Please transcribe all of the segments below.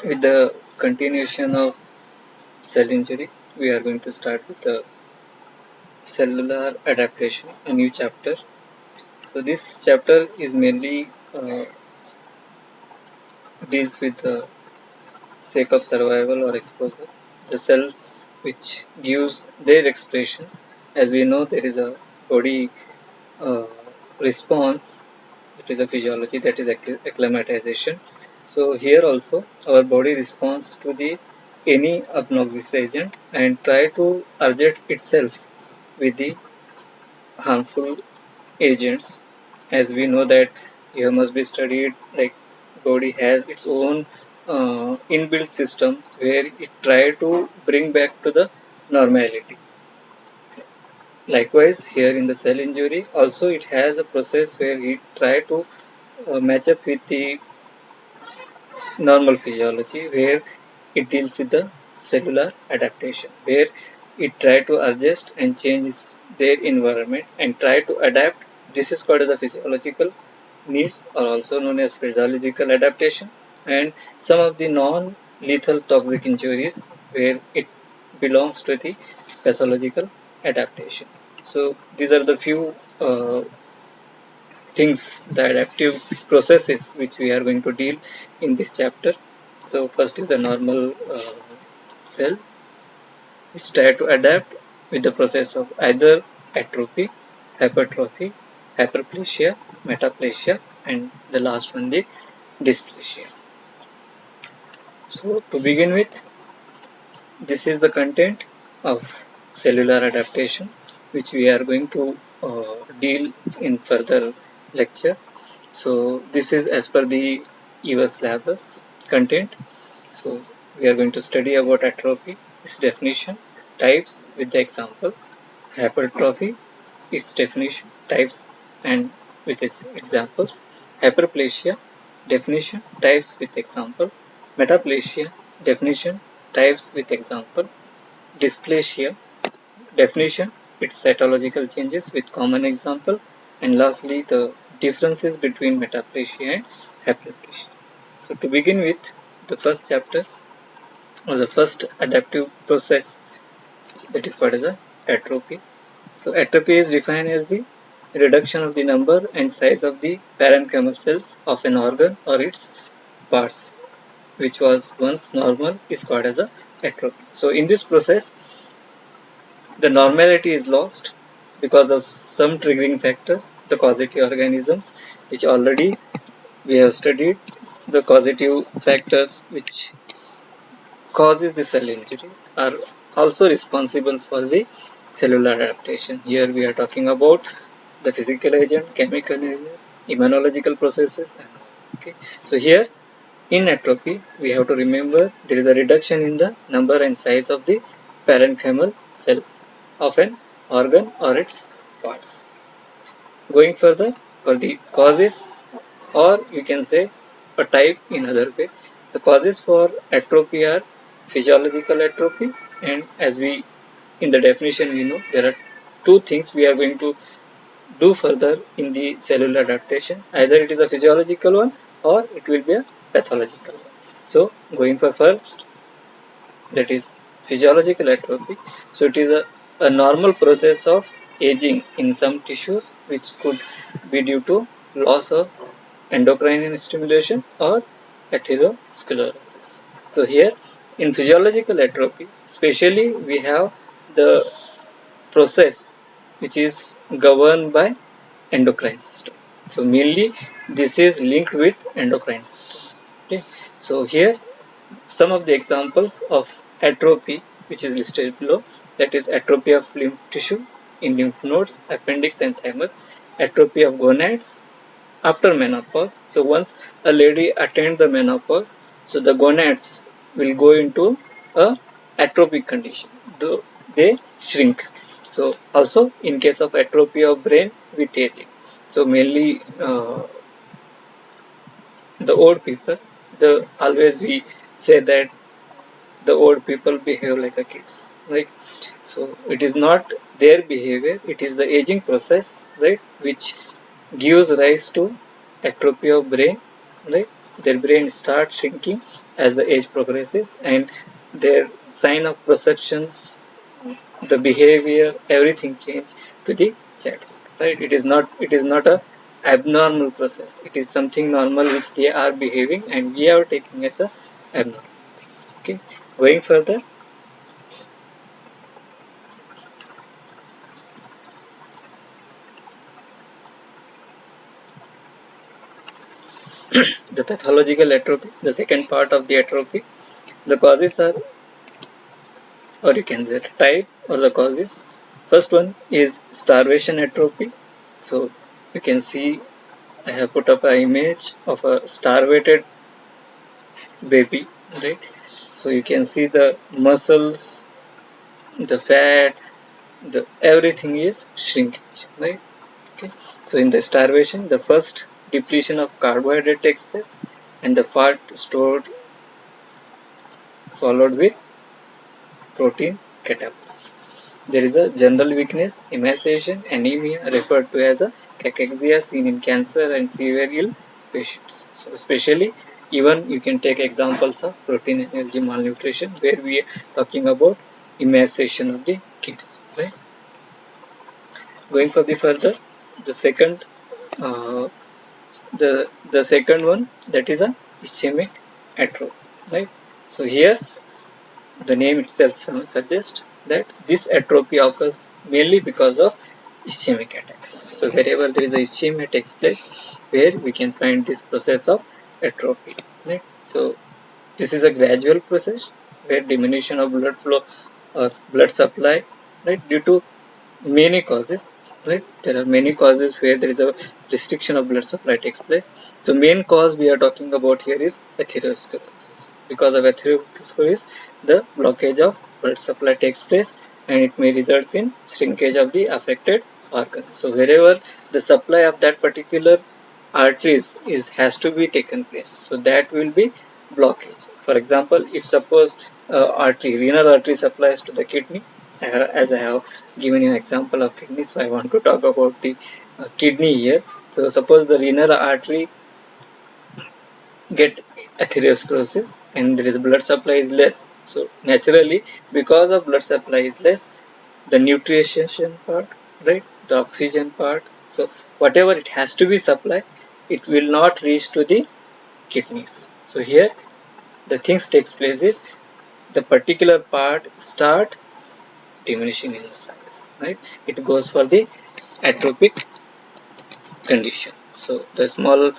With the continuation of cell injury, we are going to start with the cellular adaptation, a new chapter. So this chapter is mainly deals with the sake of survival or exposure. The cells which gives their expressions. As we know, there is a body uh, response, that is a physiology, that is acclimatization. So here also our body responds to the any obnoxious agent and try to urgent itself with the harmful agents. As we know that here must be studied, like body has its own inbuilt system where it try to bring back to the normality. Likewise, here in the cell injury, also it has a process where it try to match up with the normal physiology, where it deals with the cellular adaptation, where it try to adjust and change their environment and try to adapt. This is called as a physiological needs, or also known as physiological adaptation. And some of the non-lethal toxic injuries where it belongs to the pathological adaptation. So these are the few things, the adaptive processes which we are going to deal in this chapter. So first is the normal cell, which try to adapt with the process of either atrophy, hypertrophy, hyperplasia, metaplasia, and the last one, the dysplasia. So to begin with, this is the content of cellular adaptation, which we are going to deal in further lecture. So this is as per the EVA syllabus content. So we are going to study about atrophy, its definition, types with the example, hypertrophy, its definition, types and with its examples, hyperplasia, definition, types with example, metaplasia, definition, types with example, dysplasia, definition, its cytological changes with common example, and lastly the differences between metaplasia and hyperplasia. So to begin with, the first chapter, or the first adaptive process, that is called as a atrophy. So atrophy is defined as the reduction of the number and size of the parenchymal cells of an organ or its parts, which was once normal, is called as a atrophy. So in this process, the normality is lost because of some triggering factors, the causative organisms, which already we have studied. The causative factors which causes the cell injury are also responsible for the cellular adaptation. Here we are talking about the physical agent, chemical agent, immunological processes. Okay, so here in atrophy, we have to remember there is a reduction in the number and size of the parenchymal cells of an organ or its parts. Going further, for the causes, or you can say a type in other way, the causes for atrophy are physiological atrophy, and as we in the definition we know, there are two things we are going to do further in the cellular adaptation. Either it is a physiological one or it will be a pathological one. So going for first, that is physiological atrophy. So it is a normal process of aging in some tissues, which could be due to loss of endocrine stimulation or atherosclerosis. So here in physiological atrophy, especially we have the process which is governed by endocrine system. So mainly this is linked with endocrine system. Okay. So here some of the examples of atrophy which is listed below, that is atrophy of lymph tissue in lymph nodes, appendix and thymus, atrophy of gonads after menopause. So once a lady attains the menopause, so the gonads will go into a atrophic condition. They shrink. So also in case of atrophy of brain with aging. So mainly the old people, the always we say that the old people behave like a kids, right? So it is not their behavior, it is the aging process, right, which gives rise to atrophy of brain, right, their brain starts shrinking as the age progresses, and their sign of perceptions, the behavior, everything change to the childhood, right? It is not a abnormal process. It is something normal which they are behaving, and we are taking as a abnormal. Okay, going further, the pathological atrophy, the second part of the atrophy. The causes are, or you can say type or the causes. First one is starvation atrophy. So you can see I have put up an image of a starved baby, right? So you can see the muscles, the fat, the everything is shrinkage, right? Okay. So in the starvation, the first depletion of carbohydrate takes place, and the fat stored followed with protein catabolism. There is a general weakness, emaciation, anemia, referred to as a cachexia, seen in cancer and severe ill patients. So especially, even you can take examples of protein energy malnutrition, where we are talking about emaciation of the kids. Right. Going for the further, the second, uh, the second one, that is a ischemic atrophy. Right. So here the name itself suggests that this atrophy occurs mainly because of ischemic attacks. So wherever there is a ischemia takes place, where we can find this process of atrophy. Right? So this is a gradual process where diminution of blood flow or blood supply, right, due to many causes. Right, there are many causes where there is a restriction of blood supply takes place. The main cause we are talking about here is atherosclerosis. Because of atherosclerosis, the blockage of blood supply takes place, and it may result in shrinkage of the affected organ. So wherever the supply of that particular arteries has to be taken place, so that will be blockage. For example, if suppose renal artery supplies to the kidney, as I have given you an example of kidney, so I want to talk about the kidney here. So suppose the renal artery get atherosclerosis and there is blood supply is less. So naturally, because of blood supply is less, the nutrition part, right, the oxygen part, so whatever it has to be supplied, it will not reach to the kidneys. So here the things takes place is the particular part start diminishing in the size, right? It goes for the atrophic condition. So the small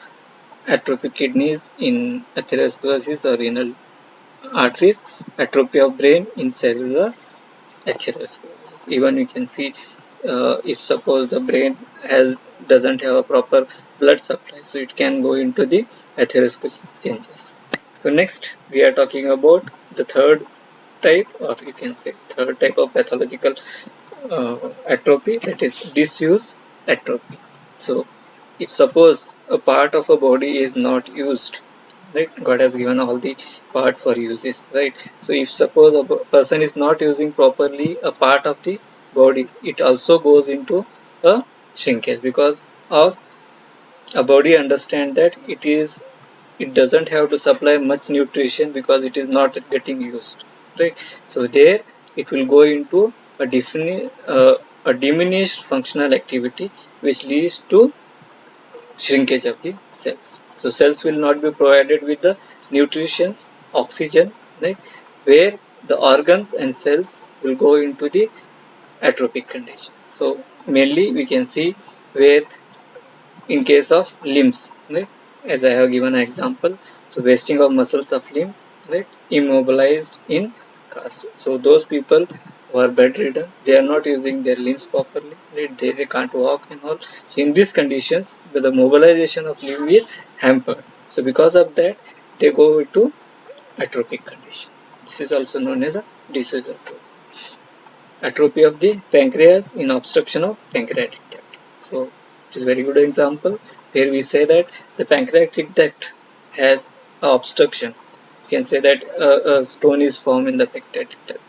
atrophic kidneys in atherosclerosis or renal arteries, atrophy of brain in cellular atherosclerosis. Even you can see, if suppose the brain doesn't have a proper blood supply, so it can go into the atherosclerosis changes. So next we are talking about the third type, or you can say third type of pathological atrophy, that is disuse atrophy. So if suppose a part of a body is not used, right, God has given all the part for uses, right? So if suppose a person is not using properly a part of the body, it also goes into a shrinkage, because of a body understand that it doesn't have to supply much nutrition because it is not getting used, right? So there it will go into a diminished functional activity, which leads to shrinkage of the cells. So cells will not be provided with the nutrition, oxygen, right, where the organs and cells will go into the atrophic condition. So mainly we can see where in case of limbs, right, as I have given an example, so wasting of muscles of limb, right, immobilized in cast. So those people who are bedridden, they are not using their limbs properly, right, they can't walk and all. So in these conditions, the mobilization of limb is hampered. So because of that, they go into atrophic condition. This is also known as a disease atrophy. Atrophy of the pancreas in obstruction of pancreatic duct. So it is a very good example where we say that the pancreatic duct has obstruction. You can say that a stone is formed in the pancreatic duct,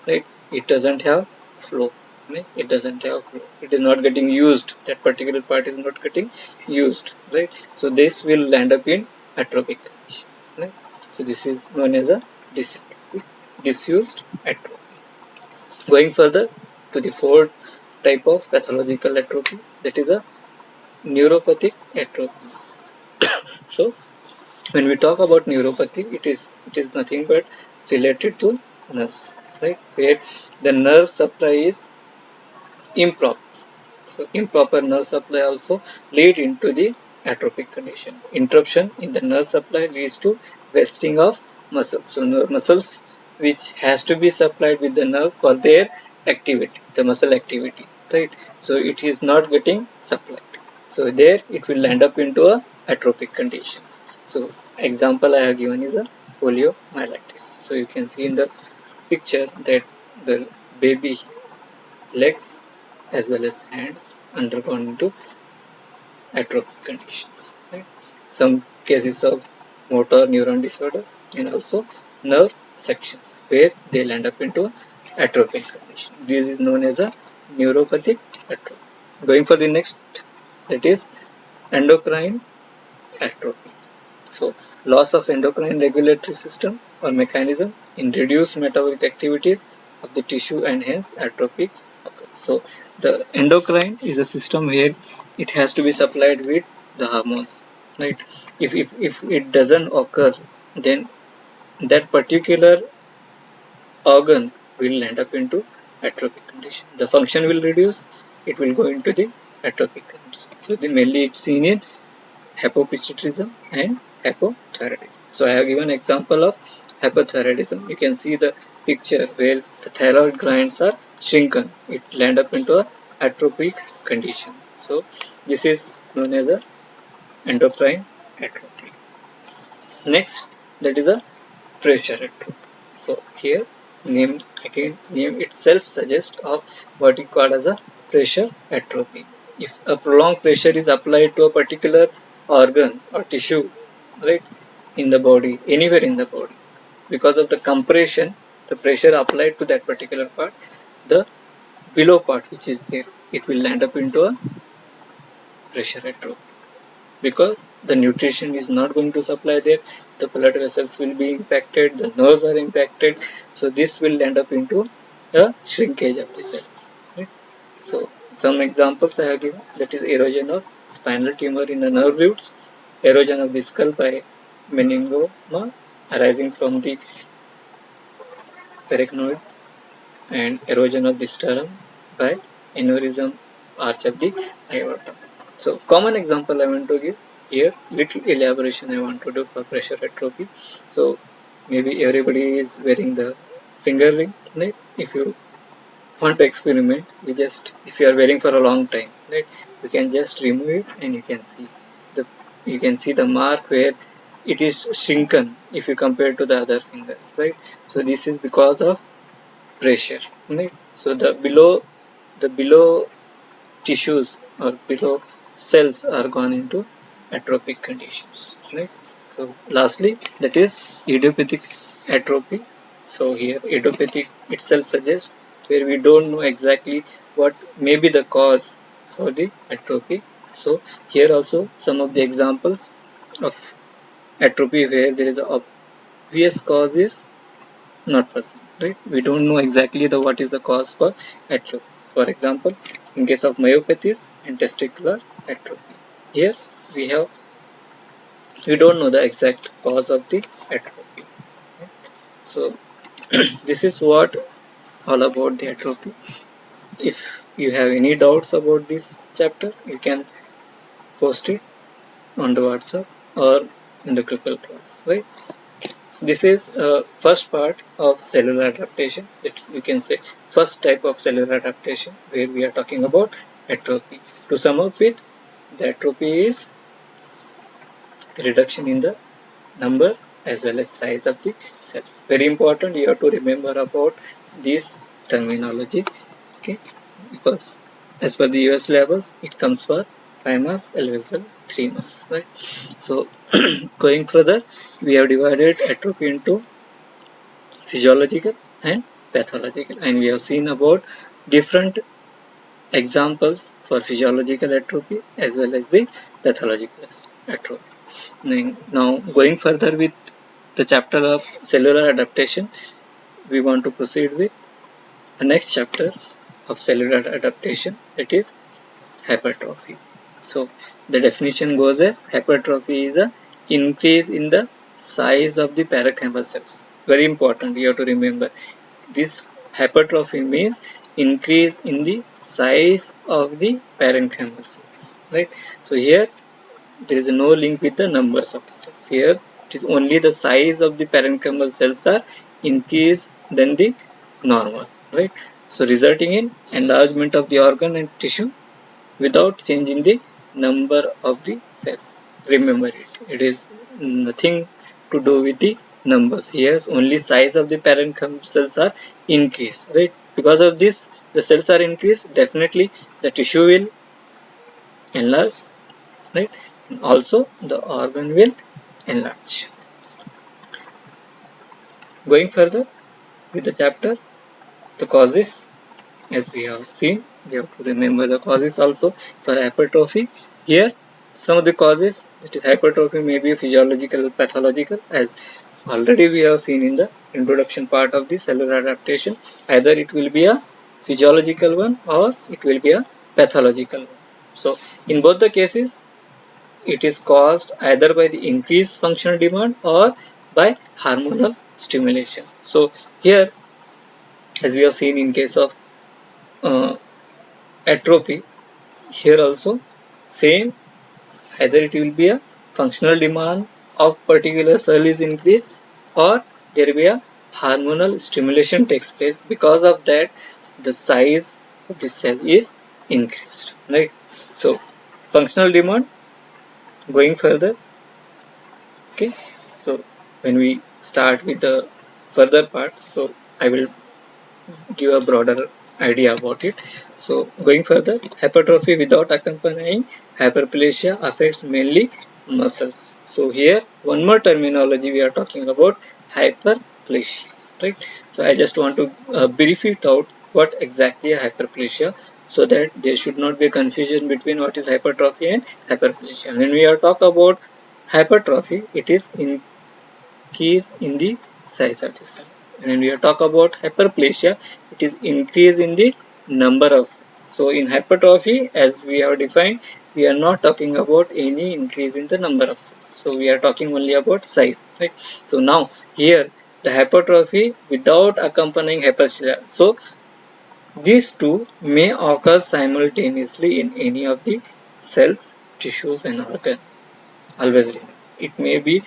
right? It doesn't have flow. Right? It doesn't have flow. It is not getting used. That particular part is not getting used, right? So this will land up in atrophic condition. Right? So this is known as a disused atrophy. Going further to the fourth type of pathological atrophy, that is a neuropathic atrophy. So when we talk about neuropathy, it is nothing but related to nerves, right? Where the nerve supply is improper. So improper nerve supply also lead into the atrophic condition. Interruption in the nerve supply leads to wasting of muscles. So muscles which has to be supplied with the nerve for their activity, the muscle activity, right? So it is not getting supplied. So there it will end up into a atrophic conditions. So example I have given is a poliomyelitis. So you can see in the picture that the baby legs as well as hands undergone into atrophic conditions. Right? Some cases of motor neuron disorders and also nerve sections where they'll end up into atrophic condition. This is known as a neuropathic atrophy. Going for the next, that is endocrine atrophy. So loss of endocrine regulatory system or mechanism in reduced metabolic activities of the tissue and hence atrophy occurs. So the endocrine is a system where it has to be supplied with the hormones, right? If it doesn't occur, then that particular organ will end up into atrophic condition. The function will reduce, it will go into the atrophic condition. So mainly it's seen in hypopituitarism and hypothyroidism. So I have given example of hypothyroidism. You can see the picture where the thyroid glands are shrunken. It land up into a atrophic condition. So this is known as a endocrine atrophy. Next, that is a pressure atrophy. So here name itself suggests of what we call as a pressure atrophy. If a prolonged pressure is applied to a particular organ or tissue, right, in the body, anywhere in the body, because of the compression, the pressure applied to that particular part, the below part which is there, it will land up into a pressure atrophy because the nutrition is not going to supply there, the blood vessels will be impacted, the nerves are impacted, so this will end up into a shrinkage of the cells. Right? So some examples I have given, that is erosion of spinal tumor in the nerve roots, erosion of the skull by meningoma arising from the peritenoid, and erosion of the sternum by aneurysm arch of the aorta. So common example I want to give here, little elaboration I want to do for pressure atrophy. So maybe everybody is wearing the finger ring, right? If you want to experiment, if you are wearing for a long time, right, you can just remove it and you can see the mark where it is shrunken if you compare to the other fingers, right? So this is because of pressure, right? So the below tissues or below cells are gone into atrophic conditions, right? So lastly, that is idiopathic atrophy. So here idiopathic itself suggests where we don't know exactly what may be the cause for the atrophy. So here also some of the examples of atrophy where there is a obvious cause is not present, right? We don't know exactly what is the cause for atrophy. For example, in case of myopathies and testicular atrophy, here we don't know the exact cause of the atrophy. Right? So this is what all about the atrophy. If you have any doubts about this chapter, you can post it on the WhatsApp or in the Google class, right? This is first part of cellular adaptation. You can say first type of cellular adaptation where we are talking about atrophy. To sum up with, the atrophy is reduction in the number as well as size of the cells. Very important, you have to remember about this terminology, okay? Because as per the US levels, it comes for 5 marks, LVL 3 marks, right? So going further, we have divided atrophy into physiological and pathological, and we have seen about different examples for physiological atrophy as well as the pathological atrophy. Now going further with the chapter of cellular adaptation, we want to proceed with the next chapter of cellular adaptation, that is hypertrophy. So the definition goes as hypertrophy is a increase in the size of the parenchymal cells. Very important, you have to remember this. Hypertrophy means increase in the size of the parenchymal cells, right? So here there is no link with the numbers of cells. Here it is only the size of the parenchymal cells are increased than the normal, right? So resulting in enlargement of the organ and tissue without changing the number of the cells. Remember it. It is nothing to do with the numbers. Here only size of the parenchymal cells are increased, right? Because of this, the cells are increased. Definitely, the tissue will enlarge, right? And also, the organ will enlarge. Going further with the chapter, the causes, as we have seen, we have to remember the causes also for hypertrophy. Here, some of the causes, that is hypertrophy, may be physiological or pathological, as already we have seen in the introduction part of the cellular adaptation. Either it will be a physiological one or it will be a pathological one. So, in both the cases, it is caused either by the increased functional demand or by hormonal stimulation. So, here, as we have seen in case of uh, atrophy, here also same, either it will be a functional demand of particular cell is increased or there will be a hormonal stimulation takes place. Because of that, the size of the cell is increased, right? So functional demand. Going further, okay, so when we start with the further part, so I will give a broader idea about it. So going further, hypertrophy without accompanying hyperplasia affects mainly muscles. So here one more terminology we are talking about, hyperplasia, right? So I just want to brief it out what exactly a hyperplasia, so that there should not be a confusion between what is hypertrophy and hyperplasia. When we are talk about hypertrophy, it is increase in the size of the cell. And when we talk about hyperplasia, it is increase in the number of cells. So in hypertrophy, as we have defined, we are not talking about any increase in the number of cells. So we are talking only about size, right? So now here the hypertrophy without accompanying hyperplasia. So these two may occur simultaneously in any of the cells, tissues, and organs. Always remember, it may be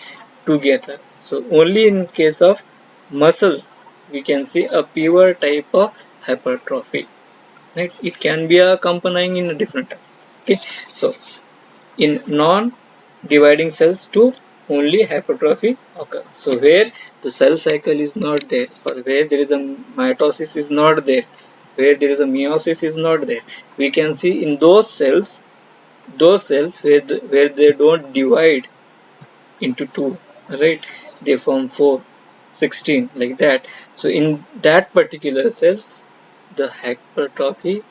together. So only in case of muscles we can see a pure type of hypertrophy, right? It can be accompanying in a different type. Okay, so in non-dividing cells too, only hypertrophy occurs. So where the cell cycle is not there, or where there is a mitosis is not there, where there is a meiosis is not there, we can see in those cells where they don't divide into two, right? They form 4, 16, like that. So in that particular cells, the hypertrophy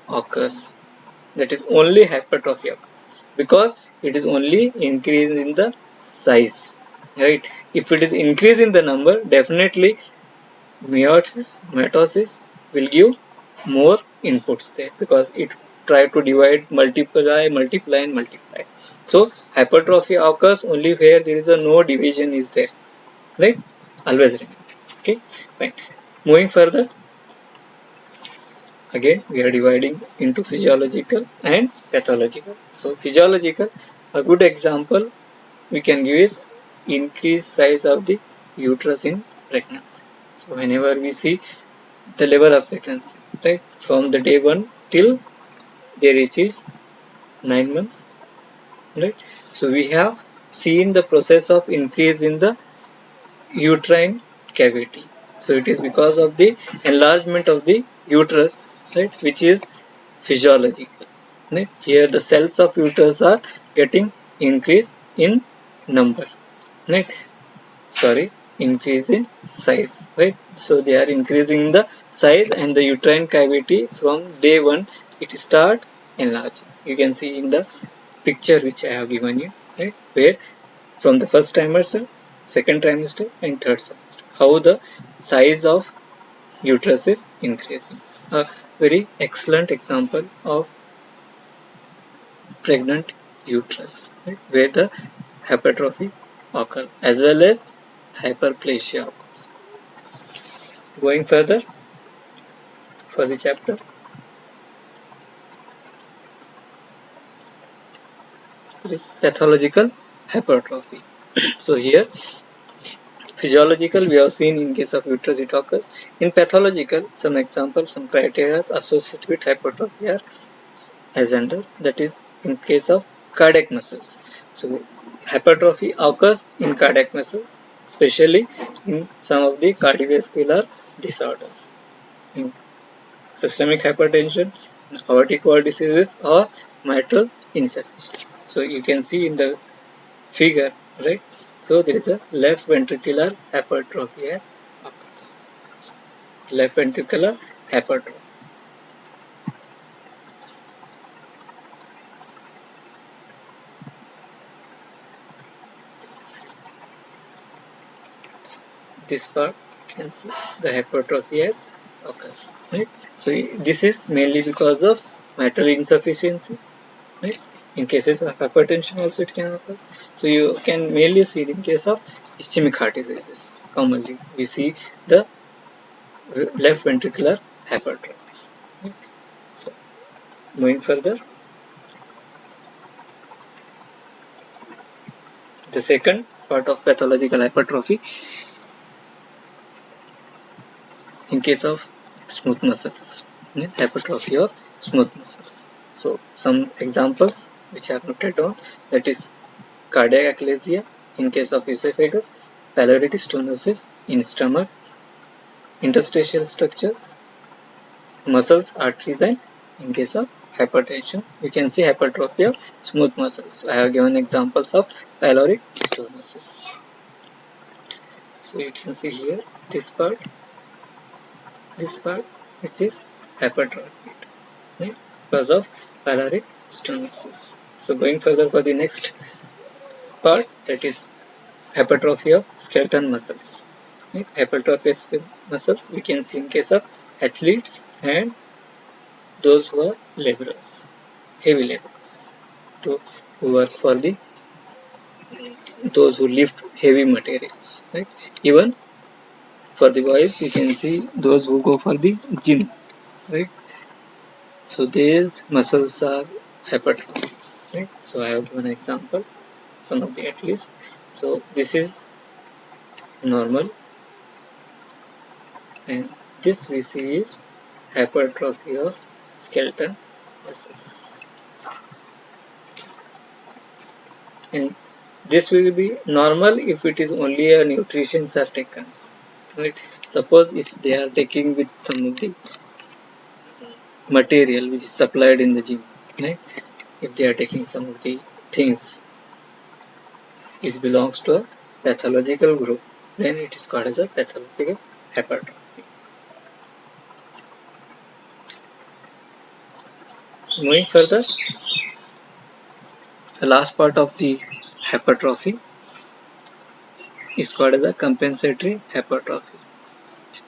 occurs. That is only hypertrophy occurs because it is only increase in the size, right? If it is increase in the number, definitely mitosis will give more inputs there, because it try to divide, multiply and multiply. So hypertrophy occurs only where there is a no division is there, right? Always remember. Okay, fine. Moving further, again we are dividing into physiological and pathological. So physiological, a good example we can give is increased size of the uterus in pregnancy. So whenever we see the level of pregnancy, right, from the day 1 till they reaches 9 months, right? So we have seen the process of increase in the uterine cavity. So it is because of the enlargement of the uterus, right, which is physiological. Right? Here the cells of uterus are getting increase in number, right? Sorry, increase in size, right? So they are increasing the size, and the uterine cavity from day 1 it start enlarging. You can see in the picture which I have given you, right, where from the first trimester, second trimester, and third trimester. How the size of uterus is increasing. A very excellent example of pregnant uterus, right, where the hypertrophy occurs as well as hyperplasia occurs. Going further for the chapter, there is pathological hypertrophy. So here, physiological we have seen in case of uterus it occurs. In pathological, some examples, some criteria associated with hypertrophy are as under, that is in case of cardiac muscles. So hypertrophy occurs in cardiac muscles, especially in some of the cardiovascular disorders, in systemic hypertension, aortic valve diseases, or mitral insufficiency. So you can see in the figure, right? So there is a left ventricular hypertrophy occurs. Left ventricular hypertrophy. This part you can see the hypertrophy has occurred, right? So this is mainly because of mitral insufficiency, right? In cases of hypertension also it can occur. So you can mainly see it in case of ischemic heart diseases. Commonly we see the left ventricular hypertrophy, right? So moving further, the second part of pathological hypertrophy in case of smooth muscles, means hypertrophy of smooth muscles. So some examples which are noted down, that is cardiac achalasia in case of esophagus, pyloric stenosis in stomach, interstitial structures, muscles, arteries, and in case of hypertension you can see hypertrophy of smooth muscles. I have given examples of pyloric stenosis. So you can see here this part, which is hypertrophy, right, because of pyloric stenosis. So going further for the next part, that is hypertrophy of skeletal muscles. Right? Hypertrophy of skeletal muscles we can see in case of athletes and those who are laborers, heavy laborers, to who work for the those who lift heavy materials. Right? Even for the boys, you can see those who go for the gym. Right? So these muscles are hypertrophy. Right? So I have given examples, some of the at least. So this is normal, and this we see is hypertrophy of skeletal muscles. And this will be normal if it is only a nutritions are taken. Right? Suppose if they are taking with some of the material which is supplied in the gym, right? If they are taking some of the things which belongs to a pathological group, then it is called as a pathological hypertrophy. Moving further, the last part of the hypertrophy is called as a compensatory hypertrophy.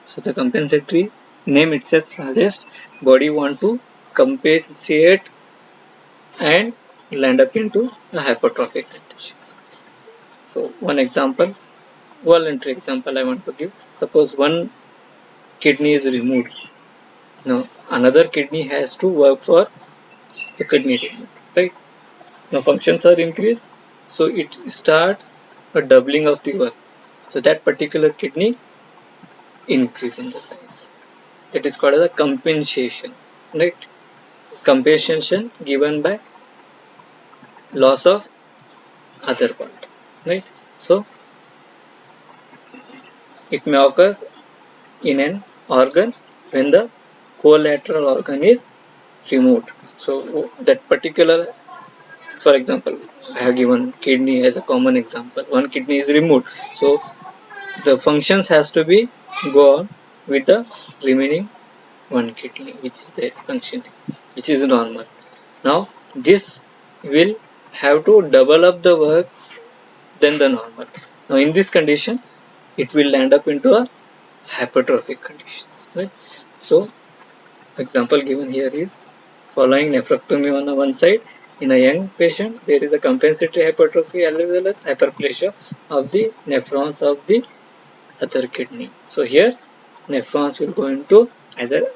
So the compensatory name itself suggests body want to compensate and land up into the hypertrophic conditions. So one example, voluntary example I want to give. Suppose one kidney is removed. Now another kidney has to work for the kidney treatment, right? Now functions are increased, so it start a doubling of the work. So that particular kidney increase in the size. That is called as a compensation, right? Compensation given by loss of other part, right? So it may occur in an organ when the collateral organ is removed. So that particular, for example, I have given kidney as a common example. One kidney is removed, so the functions has to be go on with the remaining one kidney which is there functioning, which is normal. Now this will have to double up the work than the normal. Now in this condition, it will land up into a hypertrophic conditions, right? So example given here is following nephrectomy on one side. In a young patient, there is a compensatory hypertrophy as well as hyperplasia of the nephrons of the other kidney. So here nephrons will go into either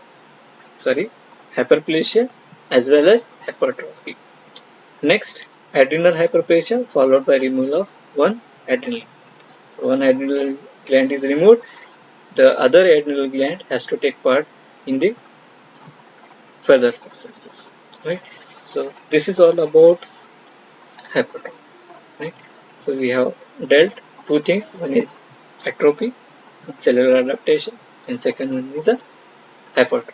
hyperplasia as well as hypertrophy. Next, adrenal hyperplasia followed by removal of one adrenal. So one adrenal gland is removed, the other adrenal gland has to take part in the further processes, right? So this is all about hypertrophy, right? So we have dealt two things. One is atrophy, cellular adaptation, and second one is a hypertrophy.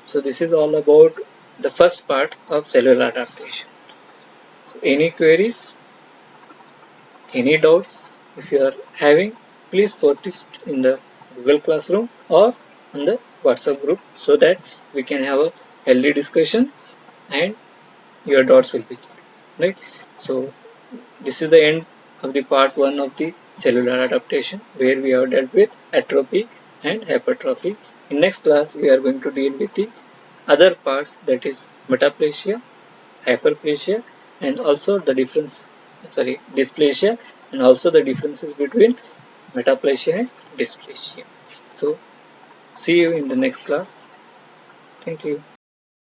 So this is all about the first part of cellular adaptation. So any queries, any doubts, if you are having, please post it in the Google Classroom or on the WhatsApp group so that we can have a healthy discussion and your doubts will be clear, right? So this is the end of the part 1 of the cellular adaptation, where we have dealt with atrophy and hypertrophy. In next class, we are going to deal with the other parts, that is metaplasia, hyperplasia, and also the dysplasia, and also the differences between metaplasia and dysplasia. So see you in the next class. Thank you.